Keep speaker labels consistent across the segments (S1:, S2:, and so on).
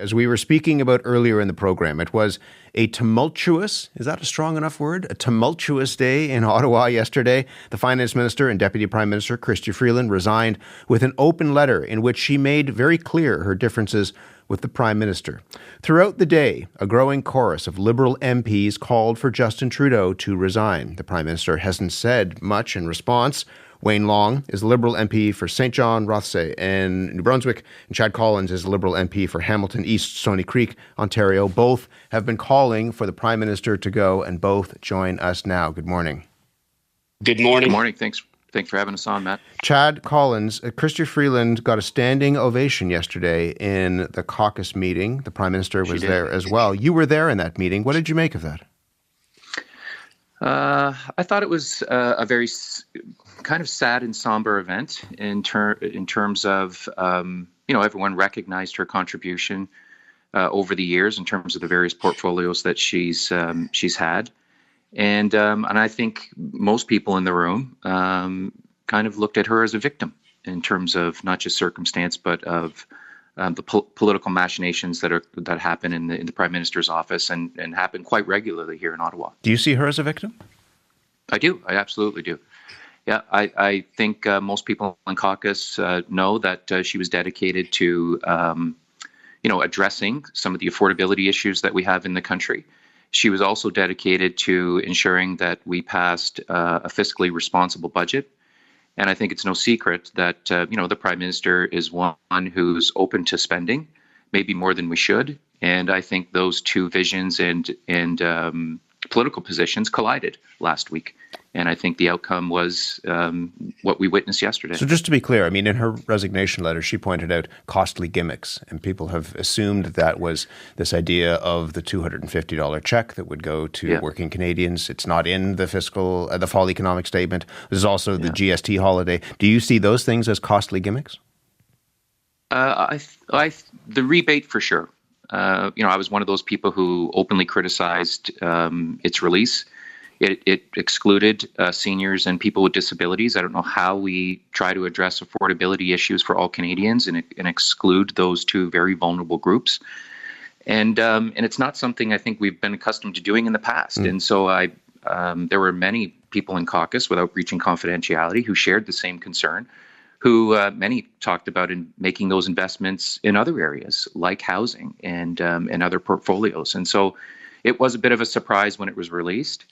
S1: As we were speaking about earlier in the program, it was a tumultuous, is that a strong enough word? A tumultuous day in Ottawa yesterday. The Finance Minister and Deputy Prime Minister Chrystia Freeland resigned with an open letter in which she made very clear her differences with the Prime Minister. Throughout the day, a growing chorus of Liberal MPs called for Justin Trudeau to resign. The Prime Minister hasn't said much in response. Wayne Long is Liberal MP for St. John, Rothesay and New Brunswick, and Chad Collins is Liberal MP for Hamilton East, Stony Creek, Ontario. Both have been calling for the Prime Minister to go, and both join us now. Good morning.
S2: Good morning.
S3: Good morning. Thanks for having us on, Matt.
S1: Chad Collins, Chrystia Freeland got a standing ovation yesterday in the caucus meeting. The Prime Minister was there as well. You were there in that meeting. What did you make of that?
S3: I thought it was a very kind of sad and somber event in terms of, everyone recognized her contribution over the years in terms of the various portfolios that she's had. And I think most people in the room kind of looked at her as a victim in terms of not just circumstance, but of the political machinations that happen in the Prime Minister's office and happen quite regularly here in Ottawa.
S1: Do you see her as a victim?
S3: I do. I absolutely do. Yeah, I think most people in caucus know that she was dedicated to, addressing some of the affordability issues that we have in the country. She was also dedicated to ensuring that we passed a fiscally responsible budget. And I think it's no secret that, the Prime Minister is one who's open to spending, maybe more than we should. And I think those two visions and political positions collided last week. And I think the outcome was what we witnessed yesterday.
S1: So just to be clear, I mean, in her resignation letter, she pointed out costly gimmicks, and people have assumed that was this idea of the $250 check that would go to working Canadians. It's not in the the fall economic statement. There's also the GST holiday. Do you see those things as costly gimmicks?
S3: The rebate for sure. I was one of those people who openly criticized its release. It excluded seniors and people with disabilities. I don't know how we try to address affordability issues for all Canadians and exclude those two very vulnerable groups. And it's not something I think we've been accustomed to doing in the past. And so there were many people in caucus, without breaching confidentiality, who shared the same concern, who many talked about in making those investments in other areas like housing and other portfolios. And so it was a bit of a surprise when it was released.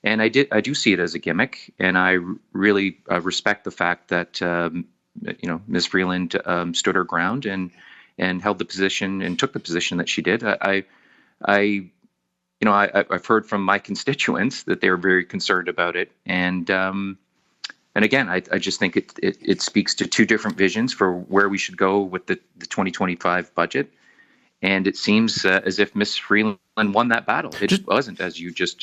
S3: And I do see it as a gimmick, and I really respect the fact that Ms. Freeland stood her ground and held the position and took the position that she did. I've heard from my constituents that they're very concerned about it, and again, I just think it speaks to two different visions for where we should go with the 2025 budget. And it seems as if Ms. Freeland won that battle. It wasn't, as you just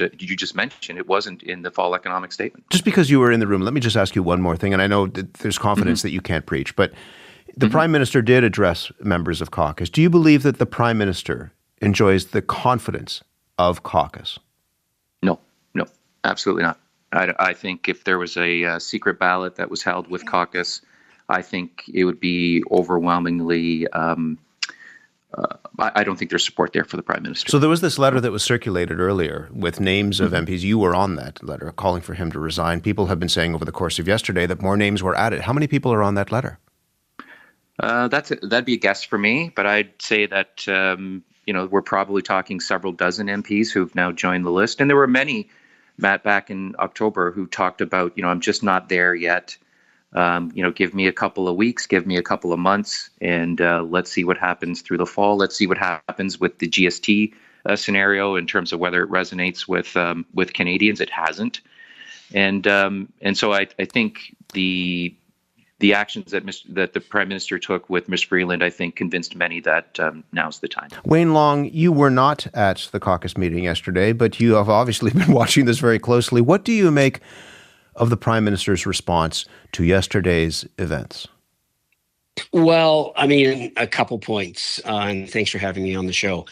S3: mentioned, it wasn't in the fall economic statement.
S1: Just because you were in the room, let me just ask you one more thing. And I know that there's confidence that you can't preach, but the Prime Minister did address members of caucus. Do you believe that the Prime Minister enjoys the confidence of caucus?
S3: No, absolutely not. I think if there was a secret ballot that was held with caucus, I think it would be overwhelmingly I don't think there's support there for the Prime Minister.
S1: So there was this letter that was circulated earlier with names of MPs. You were on that letter calling for him to resign. People have been saying over the course of yesterday that more names were added. How many people are on that letter?
S3: That'd be a guess for me, but I'd say that we're probably talking several dozen MPs who've now joined the list. And there were many, Matt, back in October who talked about, I'm just not there yet. Give me a couple of weeks, give me a couple of months, and let's see what happens through the fall. Let's see what happens with the GST scenario in terms of whether it resonates with Canadians. It hasn't, and so I think the actions that the Prime Minister took with Ms. Freeland, I think, convinced many that now's the time.
S1: Wayne Long, you were not at the caucus meeting yesterday, but you have obviously been watching this very closely. What do you make of the Prime Minister's response to yesterday's events?
S2: Well, I mean, a couple points, and thanks for having me on the show.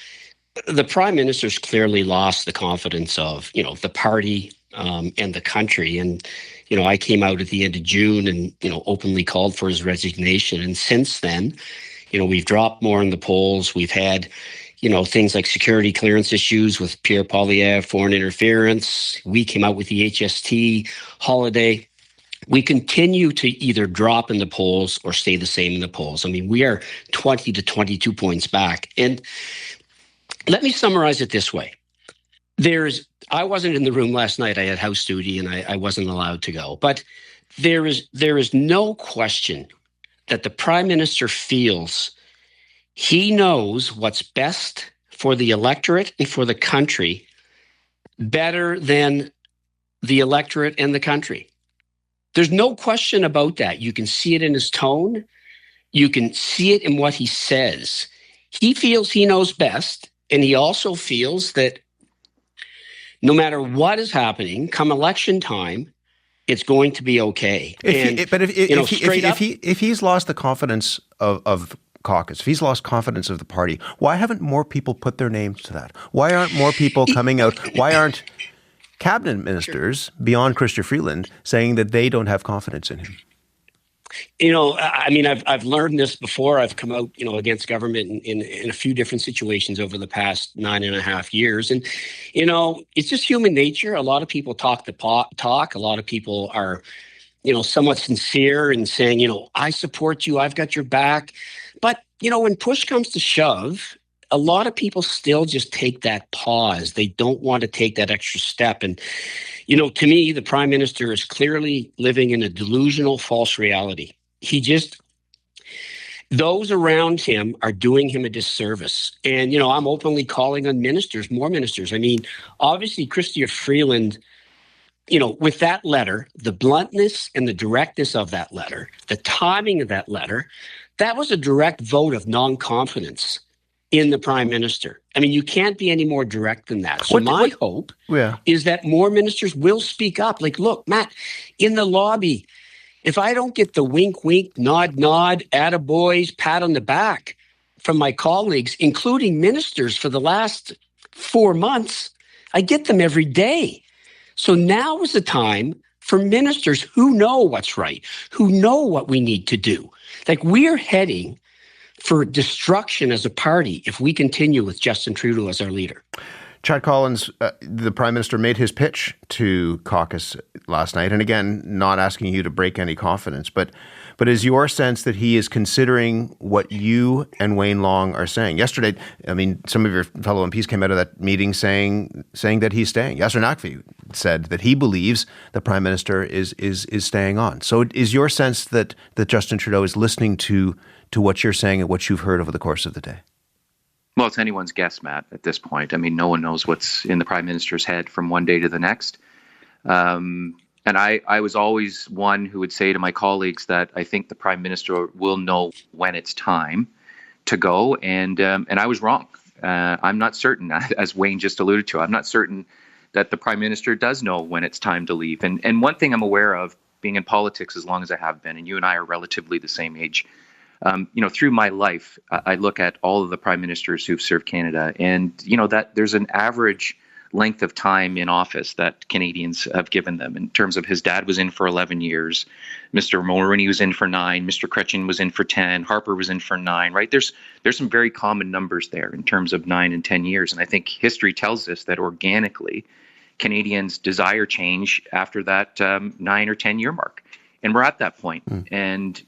S2: The Prime Minister's clearly lost the confidence of, the party and the country. And, I came out at the end of June and, openly called for his resignation. And since then, We've dropped more in the polls. We've had, things like security clearance issues with Pierre Poilievre, foreign interference. We came out with the HST holiday. We continue to either drop in the polls or stay the same in the polls. I mean, we are 20 to 22 points back. And let me summarize it this way. I wasn't in the room last night. I had house duty and I wasn't allowed to go. But there is no question that the Prime Minister feels he knows what's best for the electorate and for the country better than the electorate and the country. There's no question about that. You can see it in his tone. You can see it in what he says. He feels he knows best, and he also feels that no matter what is happening, come election time, it's going to be okay.
S1: If he's lost the confidence of caucus, if he's lost confidence of the party, why haven't more people put their names to that? Why aren't more people coming out? Why aren't cabinet ministers beyond Chrystia Freeland saying that they don't have confidence in him?
S2: I've learned this before. I've come out, against government in a few different situations over the past 9.5 years. And, it's just human nature. A lot of people talk the talk. A lot of people are, somewhat sincere in saying, I support you. I've got your back. But, when push comes to shove, a lot of people still just take that pause. They don't want to take that extra step. And, to me, the Prime Minister is clearly living in a delusional, false reality. Those around him are doing him a disservice. And, I'm openly calling on ministers, more ministers. I mean, obviously, Chrystia Freeland, with that letter, the bluntness and the directness of that letter, the timing of that letter, that was a direct vote of non-confidence in the Prime Minister. I mean, you can't be any more direct than that. So my hope is that more ministers will speak up. Like, look, Matt, in the lobby, if I don't get the wink, wink, nod, nod, attaboys, pat on the back from my colleagues, including ministers for the last 4 months, I get them every day. So now is the time for ministers who know what's right, who know what we need to do. Like, we are heading for destruction as a party if we continue with Justin Trudeau as our leader.
S1: Chad Collins, the Prime Minister made his pitch to caucus last night, and again, not asking you to break any confidence, but is your sense that he is considering what you and Wayne Long are saying? Yesterday, I mean, some of your fellow MPs came out of that meeting saying that he's staying. Yasser Naqvi said that he believes the Prime Minister is staying on. So is your sense that Justin Trudeau is listening to what you're saying and what you've heard over the course of the day?
S3: Well, it's anyone's guess, Matt, at this point. I mean, no one knows what's in the Prime Minister's head from one day to the next. And I was always one who would say to my colleagues that I think the Prime Minister will know when it's time to go. And I was wrong. I'm not certain, as Wayne just alluded to, I'm not certain that the Prime Minister does know when it's time to leave. And one thing I'm aware of, being in politics as long as I have been, and you and I are relatively the same age, through my life, I look at all of the prime ministers who've served Canada, and that there's an average length of time in office that Canadians have given them. In terms of, his dad was in for 11 years, Mr. Mulroney was in for 9, Mr. Chrétien was in for 10, Harper was in for 9. Right? There's some very common numbers there in terms of 9 and 10 years, and I think history tells us that organically, Canadians desire change after that 9 or 10 year mark. And we're at that point. And,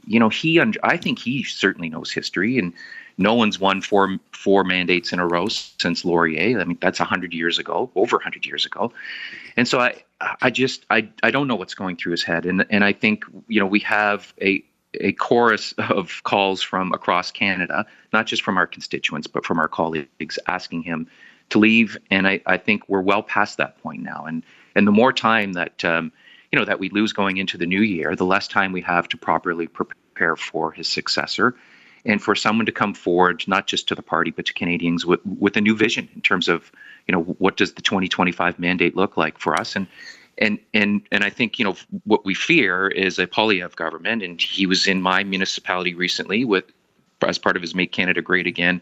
S3: I think he certainly knows history, and no one's won four mandates in a row since Laurier. I mean, that's 100 years ago, over 100 years ago. And so I don't know what's going through his head. And I think, we have a chorus of calls from across Canada, not just from our constituents, but from our colleagues asking him to leave. And I think we're well past that point now. And the more time that, that we lose going into the new year, the less time we have to properly prepare for his successor, and for someone to come forward, not just to the party, but to Canadians with a new vision in terms of, what does the 2025 mandate look like for us? And I think, what we fear is a Poilievre government, and he was in my municipality recently as part of his Make Canada Great Again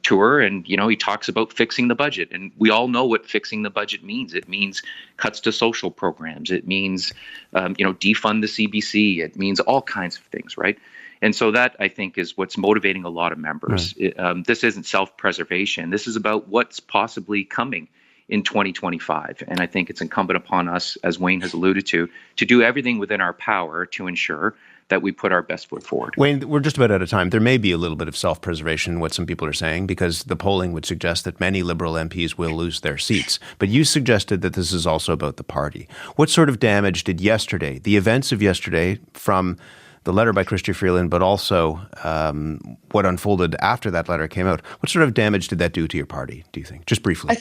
S3: tour, and he talks about fixing the budget, and we all know what fixing the budget means. It means cuts to social programs. It means defund the CBC. It means all kinds of things, right? And so that, I think, is what's motivating a lot of members. This isn't self-preservation. This is about what's possibly coming in 2025. And I think it's incumbent upon us, as Wayne has alluded to do everything within our power to ensure that we put our best foot forward.
S1: Wayne, we're just about out of time. There may be a little bit of self-preservation in what some people are saying, because the polling would suggest that many Liberal MPs will lose their seats. But you suggested that this is also about the party. What sort of damage did yesterday, the events of yesterday, from the letter by Chrystia Freeland, but also what unfolded after that letter came out, what sort of damage did that do to your party, do you think? Just briefly.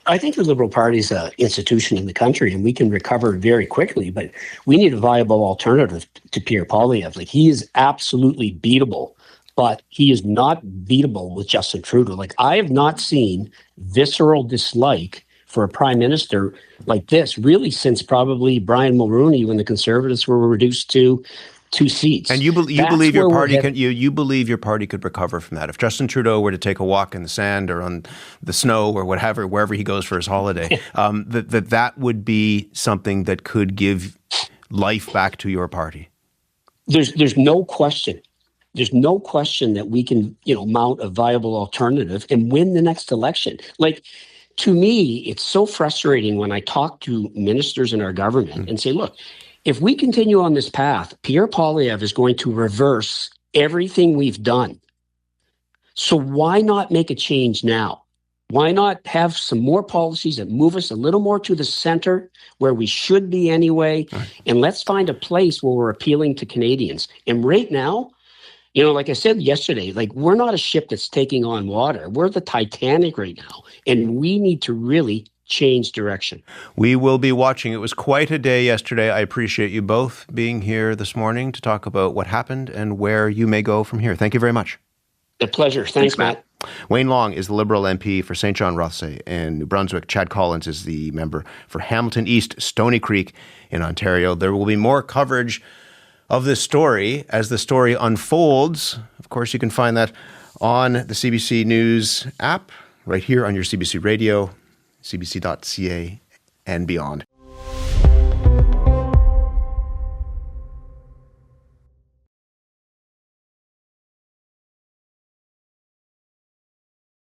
S2: I think the Liberal Party is an institution in the country, and we can recover very quickly, but we need a viable alternative to Pierre Poilievre. Like, he is absolutely beatable, but he is not beatable with Justin Trudeau. Like, I have not seen visceral dislike for a prime minister like this, really, since probably Brian Mulroney, when the Conservatives were reduced to 2 seats.
S1: And you believe your party you believe your party could recover from that if Justin Trudeau were to take a walk in the sand or on the snow or whatever, wherever he goes for his holiday, that would be something that could give life back to your party.
S2: There's no question. There's no question that we can, mount a viable alternative and win the next election. Like, to me, it's so frustrating when I talk to ministers in our government and say, look, if we continue on this path, Pierre Poilievre is going to reverse everything we've done. So why not make a change now? Why not have some more policies that move us a little more to the center where we should be anyway? And let's find a place where we're appealing to Canadians. And right now, like I said yesterday, like, we're not a ship that's taking on water. We're the Titanic right now. And we need to really change direction.
S1: We will be watching. It was quite a day yesterday. I appreciate you both being here this morning to talk about what happened and where you may go from here. Thank you very much.
S2: A pleasure. Thanks, Matt.
S1: Wayne Long is the Liberal MP for St. John Rothesay in New Brunswick. Chad Collins is the member for Hamilton East, Stony Creek in Ontario. There will be more coverage of this story as the story unfolds. Of course, you can find that on the CBC News app, right here on your CBC Radio, CBC.ca, and beyond.